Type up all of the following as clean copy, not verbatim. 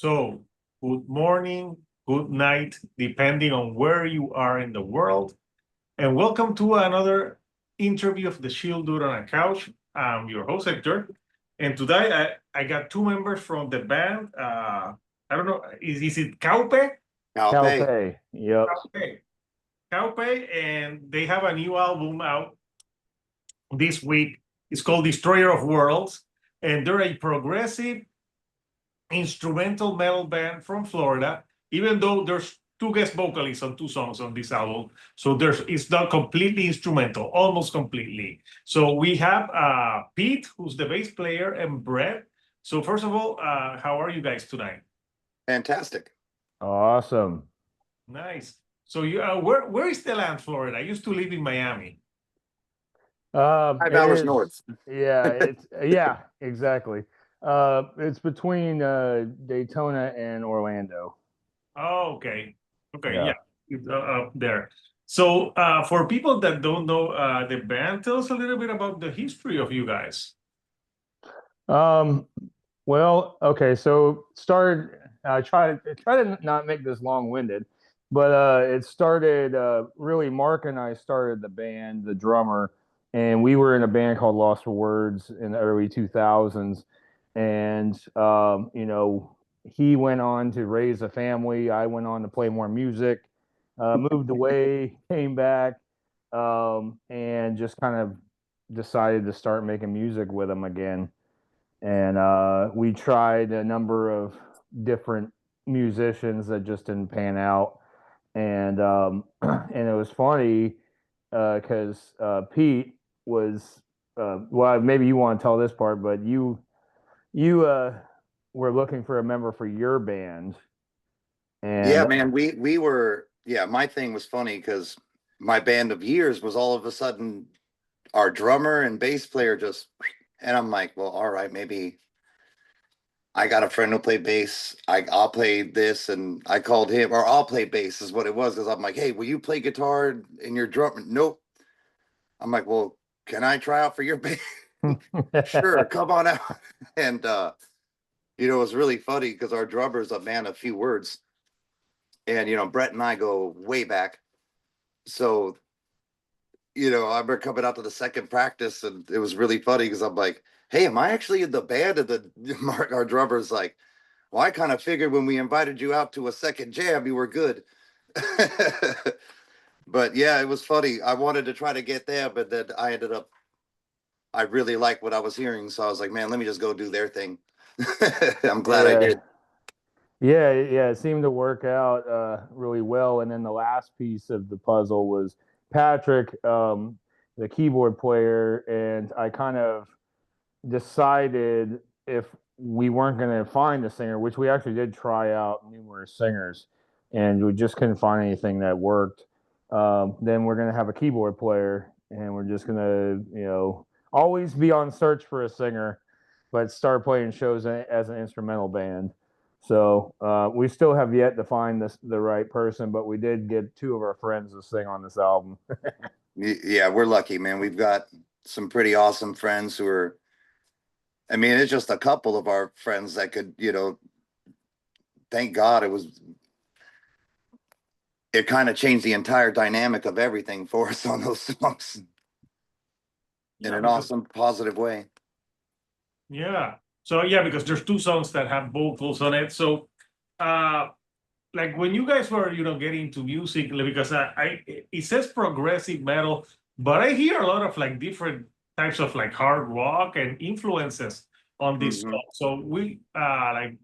So, good morning, good night, depending on where you are in the world. And welcome to another interview of the Shield Dude on a Couch. I'm your host, Hector. And today I got two members from the band. I don't know, is it Kaupe? Kaupe. Calpe. Yep. Kaupe. Kaupe, and they have a new album out this week. It's called Destroyer of Worlds. And they're a progressive instrumental metal band from Florida, even though there's two guest vocalists on two songs on this album. So it's not completely instrumental, almost completely. So we have Pete, who's the bass player, and Brett. So first of all, how are you guys tonight? Fantastic. Awesome. Nice. So you where is the land, Florida? I used to live in Miami. 5 It hours is. north. Yeah, exactly. It's between Daytona and Orlando. Oh, okay. Okay, Yeah. yeah, it's, up there. So for people that don't know the band, tell us a little bit about the history of you guys. Um, well, okay, so started try to not make this long-winded, but it started really Mark and I started the band, the drummer, and we were in a band called Lost for Words in the early 2000s. And he went on to raise a family. I went on to play more music, moved away, came back, and just kind of decided to start making music with him again. And we tried a number of different musicians that just didn't pan out. And and it was funny because Pete was well, maybe you want to tell this part, but you were looking for a member for your band, Yeah, and man. We were. Yeah, my thing was funny because my band of years was all of a sudden our drummer and bass player just, and I'm like, well, all right, maybe I got a friend who play bass. I'll play this, and I called him, or I'll play bass is what it was. Because I'm like, hey, will you play guitar in your drum? Nope. I'm like, well, can I try out for your band? Sure, come on out. And it was really funny because our drummer's a man of few words. And Brett and I go way back. So, I remember coming out to the second practice and it was really funny because I'm like, hey, am I actually in the band? And then our drummer's like, well, I kind of figured when we invited you out to a second jam, you were good. But yeah, it was funny. I wanted to try to get there, but then I really liked what I was hearing. So I was like, man, let me just go do their thing. I'm glad I yeah, did. yeah, it seemed to work out really well. And then the last piece of the puzzle was Patrick, the keyboard player, and I kind of decided if we weren't going to find a singer, which we actually did try out numerous singers, and we just couldn't find anything that worked. Then we're going to have a keyboard player, and we're just going to, always be on search for a singer, but start playing shows as an instrumental band. So we still have yet to find the right person, but we did get two of our friends to sing on this album. Yeah, we're lucky, man. We've got some pretty awesome friends who are, I mean, it's just a couple of our friends that could, thank God it kind of changed the entire dynamic of everything for us on those songs in Yeah, an because awesome, positive way. yeah. So yeah, because there's two songs that have vocals on it. So uh like when you guys were, getting into music, like, because it says progressive metal, but I hear a lot of like different types of like hard rock and influences on this Hmm. song. So we like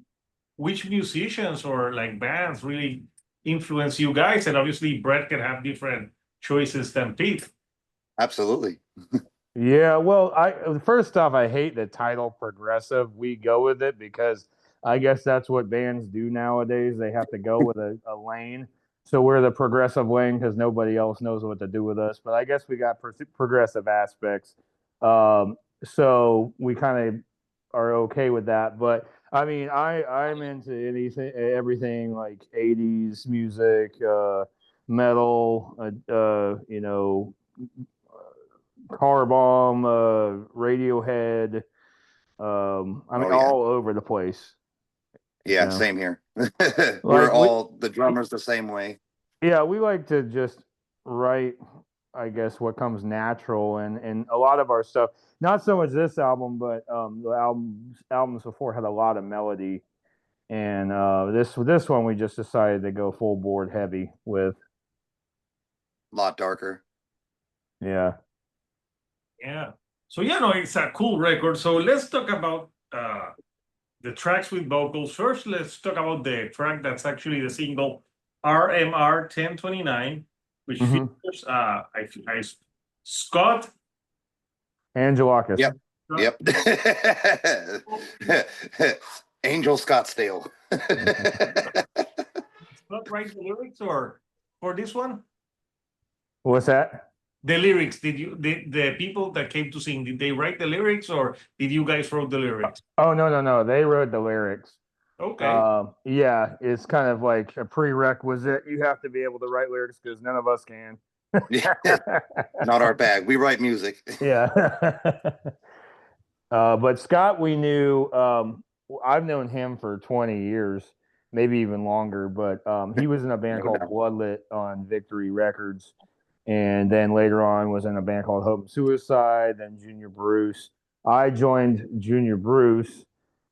which musicians or like bands really influence you guys? And obviously Brett can have different choices than Pete. Absolutely. Yeah, well, I first off, I hate the title progressive. We go with it because I guess that's what bands do nowadays. They have to go with a lane. So we're the progressive lane because nobody else knows what to do with us. But I guess we got progressive aspects. So we kind of are okay with that. But I mean, I'm into anything, everything like 80s music, metal, Car Bomb, Radiohead. I mean, Oh yeah. all over the place. Yeah, Yeah. same here. Like We're all the drummers the same way. Yeah, we like to just write, I guess, what comes natural, and a lot of our stuff. Not so much this album, but the albums before had a lot of melody, and this one we just decided to go full board heavy with. A lot darker. Yeah. Yeah. So yeah, no, it's a cool record. So let's talk about the tracks with vocals. First, let's talk about the track that's actually the single RMR 1029, which Mhm. features Scott. Angelakis. Yep. Yep. Angel Scottsdale. Scott write the lyrics or for this one? What's that? The lyrics, did you the people that came to sing, did they write the lyrics or did you guys wrote the lyrics? Oh, no. They wrote the lyrics. Okay. Yeah, it's kind of like a prerequisite. You have to be able to write lyrics because none of us can. Not our bag. We write music. Yeah. But Scott, we knew. I've known him for 20 years, maybe even longer. But he was in a band called Bloodlit on Victory Records, and then later on was in a band called Hope and Suicide. Then Junior Bruce. I joined Junior Bruce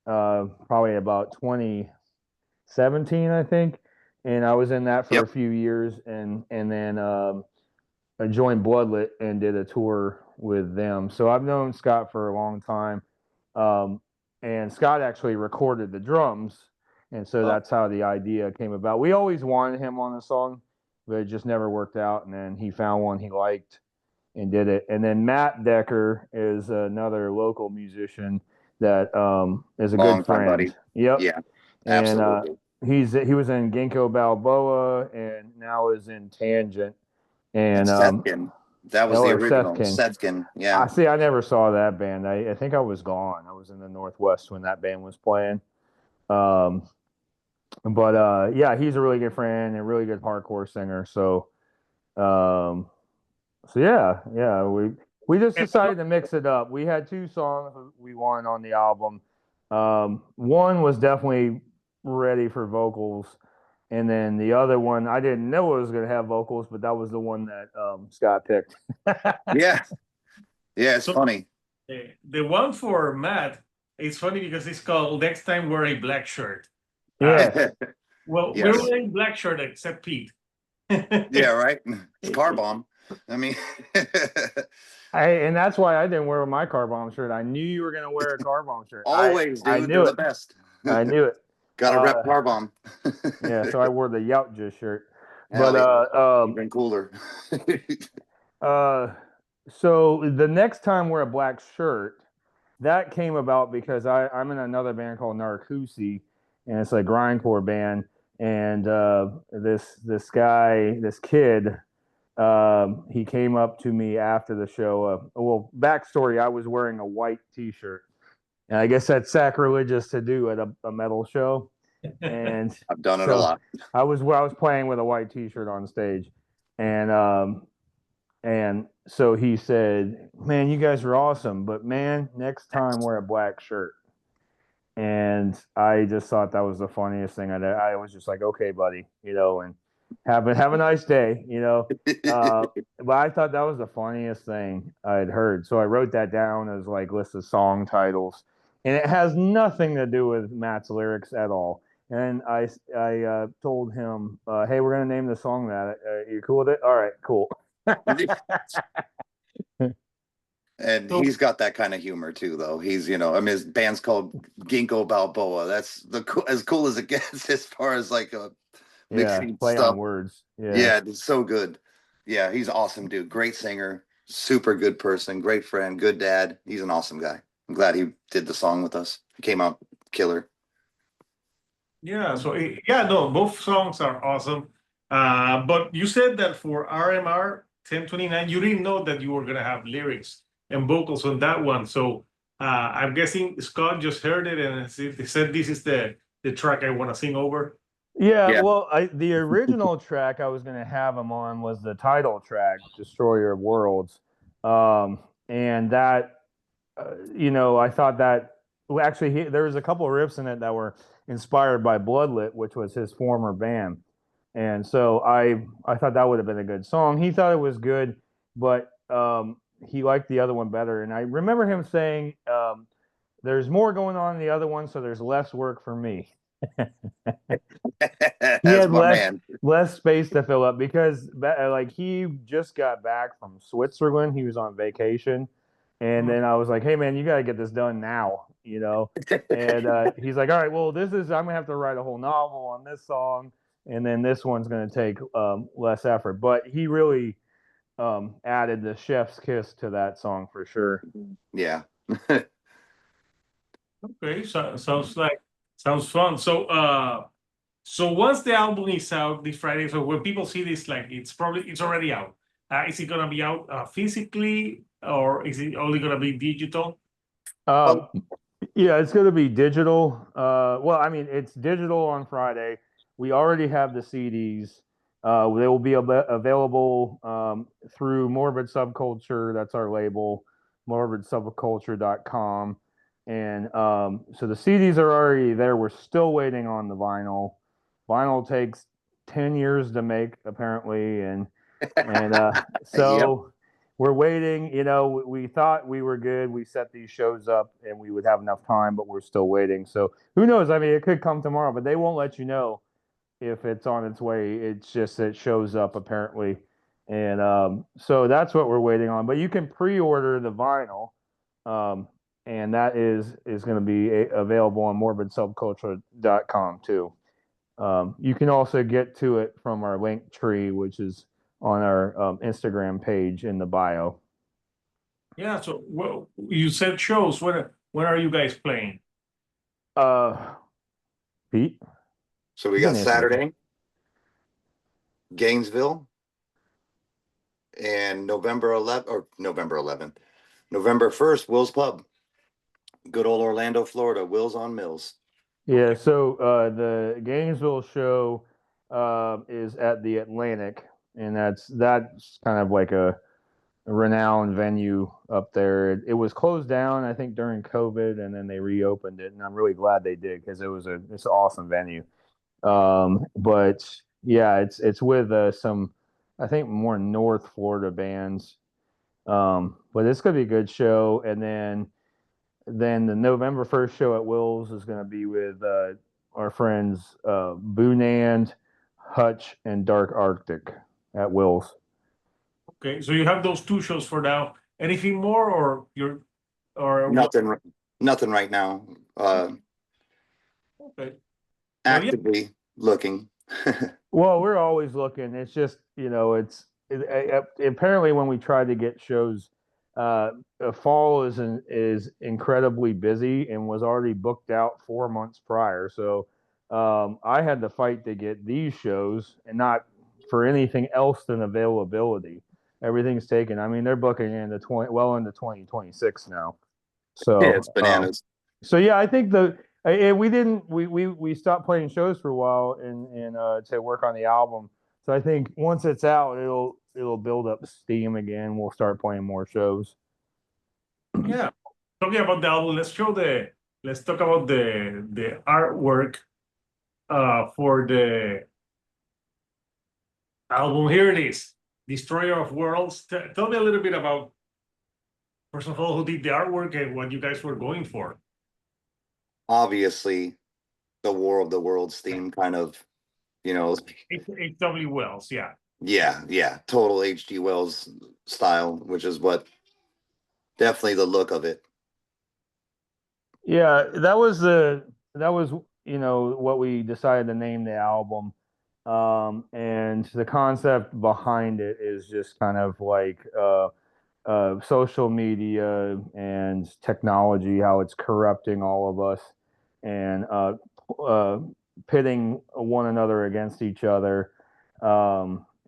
probably about 2017, I think, and I was in that for a few years, and then I joined Bloodlit and did a tour with them. So I've known Scott for a long time, and Scott actually recorded the drums, and so that's how the idea came about. We always wanted him on the song, but it just never worked out. And then he found one he liked and did it. And then Matt Decker is another local musician that is a good friend. Buddy. Yep. Yeah, and absolutely. He was in Ginkgo Balboa and now is in Tangent. And Setkin. That was the original. Setkin. Yeah. I see. I never saw that band. I think I was gone. I was in the Northwest when that band was playing. But yeah, he's a really good friend and a really good hardcore singer. So yeah, we just decided to mix it up. We had two songs we wanted on the album. One was definitely ready for vocals, and then the other one I didn't know it was going to have vocals, but that was the one that Scott picked. Yeah, it's funny. The one for Matt, it's funny because it's called "Next Time Wear a Black Shirt." Yeah. Well, Yes. we're wearing black shirt except Pete. Yeah, right. It's car bomb. I mean, And that's why I didn't wear my car bomb shirt. I knew you were going to wear a car bomb shirt. Always, dude. I knew They're it. the best. I knew it. Got to rep car bomb. Yeah, so I wore the Yautja shirt. Hell But even cooler. So the next time wear a black shirt, that came about because I'm in another band called Narcoosey, and it's a grindcore band. And this kid, he came up to me after the show. Well, backstory: I was wearing a white T-shirt, and I guess that's sacrilegious to do at a metal show. And I've done it a lot. I was playing with a white T-shirt on stage, and so he said, "Man, you guys are awesome, but man, next time wear a black shirt." And I just thought that was the funniest thing. I was just like, "Okay, buddy," and have a nice day, But I thought that was the funniest thing I'd heard. So I wrote that down as like list of song titles, and it has nothing to do with Matt's lyrics at all. And I told him, "Hey, we're gonna name the song that. You cool with it? All right, cool." And he's got that kind of humor too, though. He's, I mean, his band's called Ginkgo Balboa. That's as cool as it gets as far as like mixing play stuff. on words. Yeah, it's so good. Yeah, he's awesome, dude. Great singer, super good person, great friend, good dad. He's an awesome guy. I'm glad he did the song with us. He came out killer. Yeah, so no, both songs are awesome. But you said that for RMR 1029, you didn't know that you were gonna have lyrics and vocals on that one. So I'm guessing Scott just heard it and he said, "This is the track I want to sing over." Yeah, well, the original track I was going to have him on was the title track, "Destroyer of Worlds," and that, I thought that well, actually, there was a couple of riffs in it that were inspired by Bloodlet, which was his former band. And so I thought that would have been a good song. He thought it was good, but he liked the other one better. And I remember him saying, "There's more going on in the other one, so there's less work for me." He That's had my man. less space to fill up because like he just got back from Switzerland. He was on vacation, and then I was like, "Hey man, you got to get this done now," you know. And he's like, "All right, well, I'm gonna have to write a whole novel on this song, and then this one's gonna take less effort." But he really added the chef's kiss to that song for sure. Yeah. Okay, so sounds fun. So once the album is out this Friday, so when people see this, like it's already out. Is it gonna be out physically, or is it only gonna be digital? Um, yeah, it's going to be digital. Well, I mean, it's digital on Friday. We already have the CDs. They will be available through Morbid Subculture. That's our label, morbidsubculture.com. And so the CDs are already there. We're still waiting on the vinyl. Vinyl takes 10 years to make, apparently. And so we're waiting. You know, we thought we were good. We set these shows up and we would have enough time, but we're still waiting. So who knows? I mean, it could come tomorrow, but they won't let you know if it's on its way. It's just it shows up apparently. And so that's what we're waiting on. But you can pre-order the vinyl, and that is going to be available on morbidsubculture.com too. You can also get to it from our link tree, which is on our Instagram page in the bio. Yeah. So well, you said shows. When are you guys playing? Pete? So we You got can answer that. Saturday, Gainesville, and November 11th, November 1st, Will's Pub. Good old Orlando, Florida, Will's on Mills. Yeah, Okay. so the Gainesville show is at the Atlantic, and that's kind of like a renowned venue up there. It was closed down, I think, during COVID, and then they reopened it, and I'm really glad they did because it's an awesome venue. But yeah, it's with some, I think, more North Florida bands. But it's gonna be a good show, and then the November 1st show at Will's is gonna be with our friends Boonand, Hutch, and Dark Arctic at Will's. Okay. So you have those two shows for now. Anything more, or Nothing right now. Okay. Actively looking. Well, we're always looking. It's just, you know, apparently when we try to get shows, fall is incredibly busy and was already booked out 4 months prior. So I had to fight to get these shows, and not for anything else than availability. Everything's taken. I mean, they're booking into 2026 now. So Yeah, it's bananas. So yeah, I think we stopped playing shows for a while and to work on the album. So I think once it's out, it'll build up steam again. We'll start playing more shows. Yeah. Talking about the album, let's talk about the artwork for the album. Here it is, Destroyer of Worlds. Tell me a little bit about, first of all, who did the artwork and what you guys were going for. Obviously, the War of the Worlds theme, kind of, you know. H.W. Wells, yeah. Yeah, total H.G. Wells style, which is what definitely the look of it. Yeah, that was you know what we decided to name the album. And the concept behind it is just kind of like social media and technology, how it's corrupting all of us, and pitting one another against each other.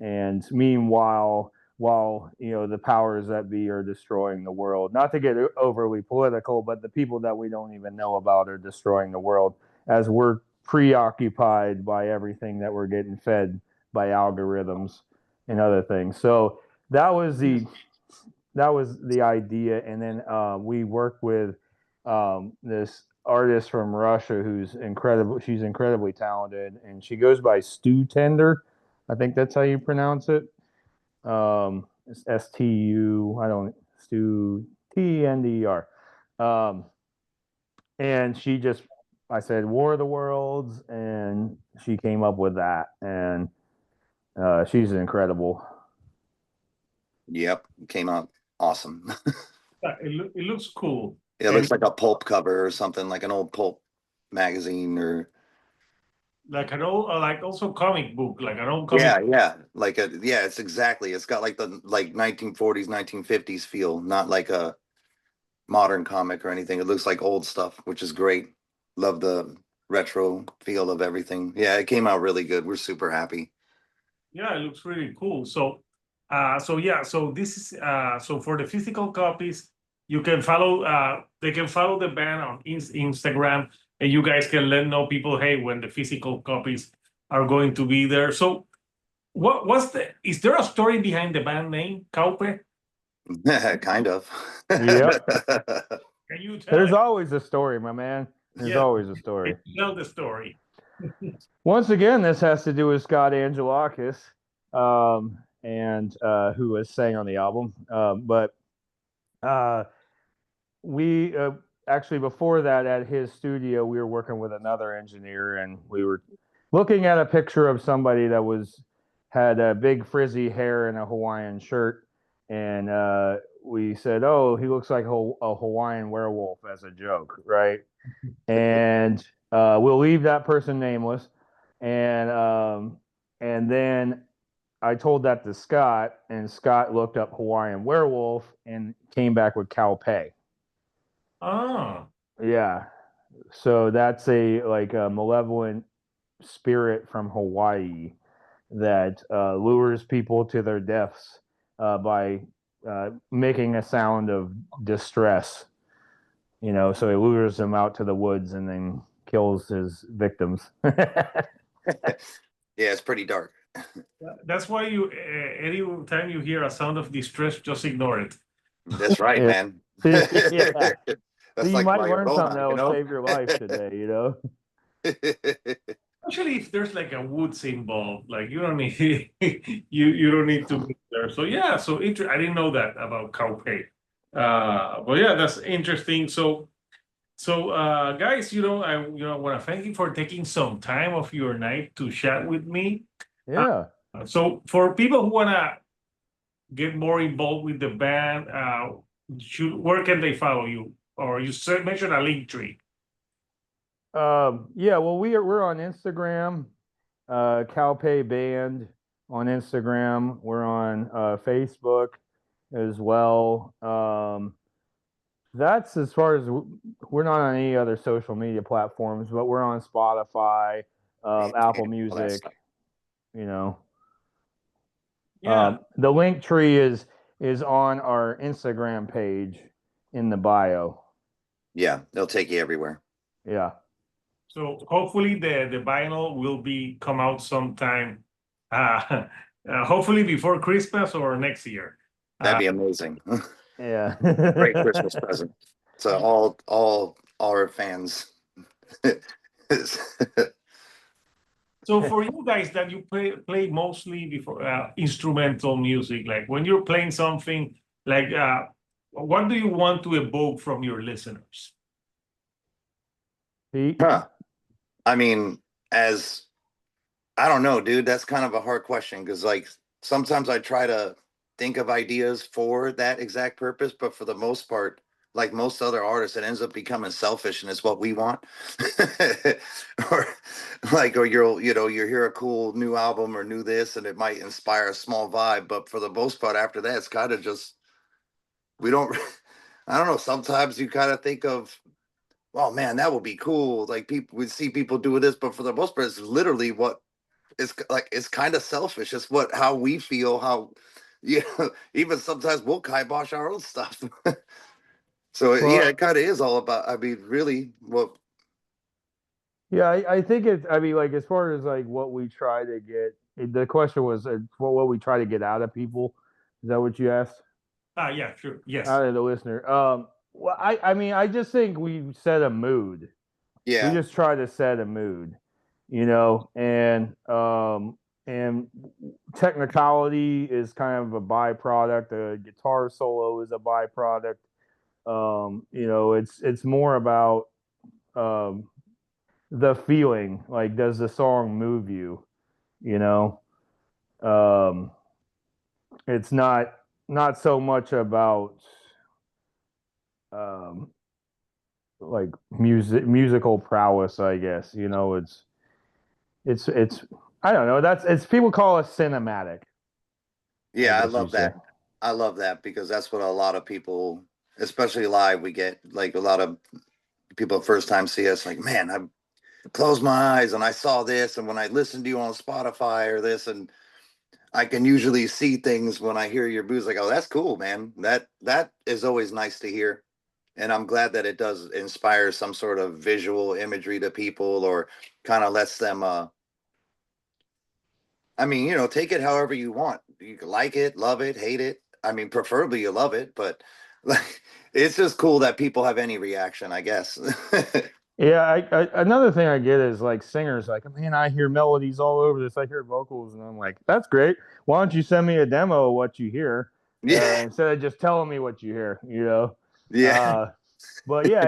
And meanwhile, while you know the powers that be are destroying the world. Not to get overly political, but the people that we don't even know about are destroying the world as we're preoccupied by everything that we're getting fed by algorithms and other things. So that was the idea, and then we worked with this artist from Russia who's incredible. She's incredibly talented, and she goes by Stu Tender. I think that's how you pronounce it. It's STU. I don't Stu TNDR. And she just, I said, War of the Worlds, and she came up with that, and she's incredible. Yep, came out awesome. It looks cool. It looks like a pulp cover or something, like an old pulp magazine or Like an old, like also comic book, like an old comic. yeah, like it's exactly. It's got like the 1940s, 1950s feel, not like a modern comic or anything. It looks like old stuff, which is great. Love the retro feel of everything. Yeah, it came out really good. We're super happy. Yeah, it looks really cool. So, so this is so for the physical copies, you can follow. They can follow the band on Instagram, and you guys can let know people, hey, when the physical copies are going to be there. So, is there a story behind the band name Kaupe? Kind of. Yep. Can you tell? There's always a story, my man. There's always a story. Tell the story. Once again, this has to do with Scott Angelakis, and who was sang on the album. But we actually, before that, at his studio, we were working with another engineer, and we were looking at a picture of somebody that had a big frizzy hair and a Hawaiian shirt, and we said, "Oh, he looks like a Hawaiian werewolf," as a joke, right? And we'll leave that person nameless. And then I told that to Scott, and Scott looked up Hawaiian werewolf and came back with Kaupe. Oh, Yeah. So that's a malevolent spirit from Hawaii that lures people to their deaths by making a sound of distress. So he lures them out to the woods and then kills his victims. Yeah, it's pretty dark. that's why you any time you hear a sound of distress, just ignore it. That's right, Yeah. man. Yeah. That's So you like might why learn you're something Roma, that'll save your life today. Especially if there's like a woods involved, like you don't need you don't need to be there. So yeah, I didn't know that about Kaupe. But yeah, that's interesting. So guys, I want to thank you for taking some time of your night to chat with me. Yeah. So for people who wanna get more involved with the band, where can they follow you? Or you mentioned a link tree. Yeah, well, we're on Instagram, Calpay Band on Instagram. We're on Facebook as well. That's as far as we're not on any other social media platforms, but we're on Spotify, Apple Music. Yeah. The link tree is on our Instagram page in the bio. Yeah, they'll take you everywhere. Yeah. So hopefully the vinyl will come out sometime, hopefully before Christmas or next year. That'd be amazing. Yeah. Great Christmas present. So all our fans. So for you guys that you play mostly before instrumental music, like when you're playing something, like what do you want to evoke from your listeners? Huh. I mean, I don't know, dude. That's kind of a hard question because, like, sometimes I try to think of ideas for that exact purpose, but for the most part, like most other artists, it ends up becoming selfish and it's what we want. or you hear a cool new album or new this, and it might inspire a small vibe, but for the most part, after that, it's kind of just we don't. I don't know. Sometimes you kind of think of, oh man, that would be cool. Like we see people do this, but for the most part, it's literally what it's kind of selfish. It's how we feel, even sometimes we'll kibosh our own stuff. So yeah, it kind of is all about, I mean, really what. Yeah, I think like as far as like what we try to get, the question was what we try to get out of people. Is that what you asked? Yeah, sure. Yes. Out of the listener. Well, I mean, I just think we set a mood. We Yeah. just try to set a mood, you know, and technicality is kind of a byproduct. A guitar solo is a byproduct. You know, it's more about um, the feeling. Like, does the song move you? You know, um, it's not so much about um, like musical prowess, I guess. You know, it's I don't know. That's it's people call it cinematic. Yeah, I Guess you love say. that. I love that because that's what a lot of people, especially live, we get like a lot of people first time see us like, man, I closed my eyes and I saw this, and when I listened to you on Spotify or this, and I can usually see things when I hear your booze. Like, oh, that's cool, man. That is always nice to hear, and I'm glad that it does inspire some sort of visual imagery to people, or kind of lets them. I mean, take it however you want. You can like it, love it, hate it. I mean, preferably you love it, but like, it's just cool that people have any reaction, I guess. Yeah, another thing I get is like singers like, man, I hear melodies all over this. I hear vocals, and I'm like, that's great. Why don't you send me a demo of what you hear Yeah, instead of just telling me what you hear? You know. yeah, Uh, but yeah,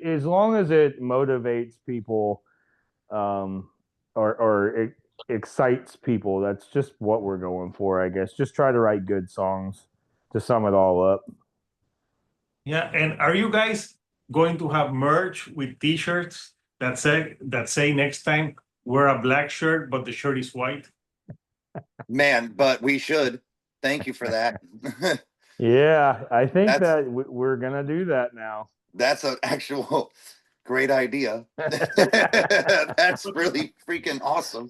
as long as it motivates people, um, or it excites people, that's just what we're going for, I guess. Just try to write good songs to sum it all up. Yeah, and are you guys going to have merch with T-shirts that say next time wear a black shirt, but the shirt is white? man. But we should. Thank you for that. Yeah, I think That's that we're gonna do that now. that's an actual great idea. That's really freaking awesome.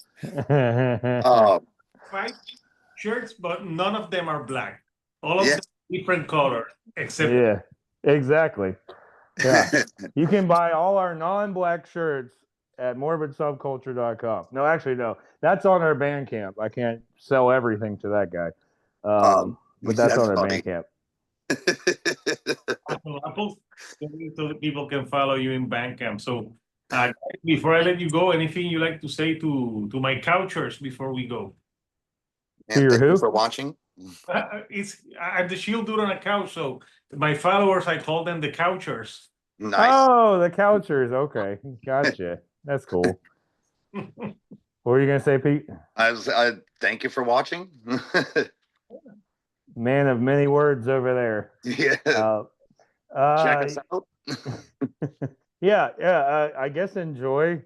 Uh, White shirts, but none of them are black. All of yeah. them different color, except Yeah, exactly. Yeah. You can buy all our non-black shirts at morbidsubculture.com. No, actually, no. That's on our Bandcamp. I can't sell everything to that guy. But that's That's on our funny. Bandcamp. I'll post so that people can follow you in Bandcamp. So before I let you go, anything you like to say to my couchers before we go? To And your thank you who? for watching. I'm the shield dude on a couch, so my followers, I call them the couchers. Nice. Oh, the Couchers. Okay. Gotcha. That's cool. What were you gonna say, Pete? I thank you for watching. Man of many words over there. Yeah. Check us out. Yeah, I guess enjoy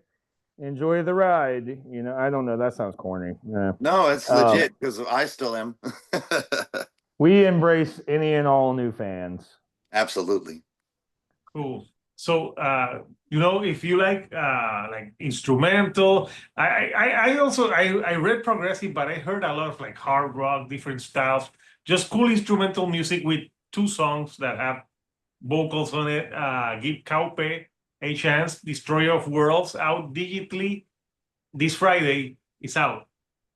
the ride. You know, I don't know. That sounds corny. Yeah. No, it's legit because I still am. We embrace any and all new fans. Absolutely. Cool. So if you like instrumental, I also I read progressive, but I heard a lot of like hard rock, different styles, just cool instrumental music with two songs that have vocals on it. Give Kaupe a chance. Destroyer of Worlds out digitally this Friday is out.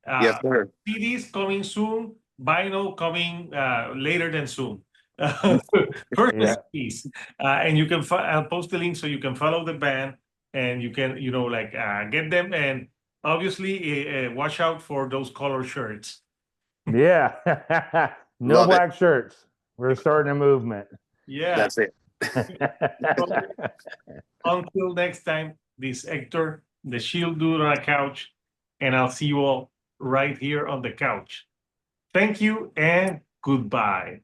Yes, sir. CDs coming soon. Vinyl coming later than soon. First Yeah. CDs, and you can I'll post the link so you can follow the band and you can get them, and obviously watch out for those color shirts. Yeah. No Love it. black shirts. We're starting a movement. Yeah. That's it. Until next time, this Hector, the shield dude on a couch, and I'll see you all right here on the couch. Thank you and goodbye.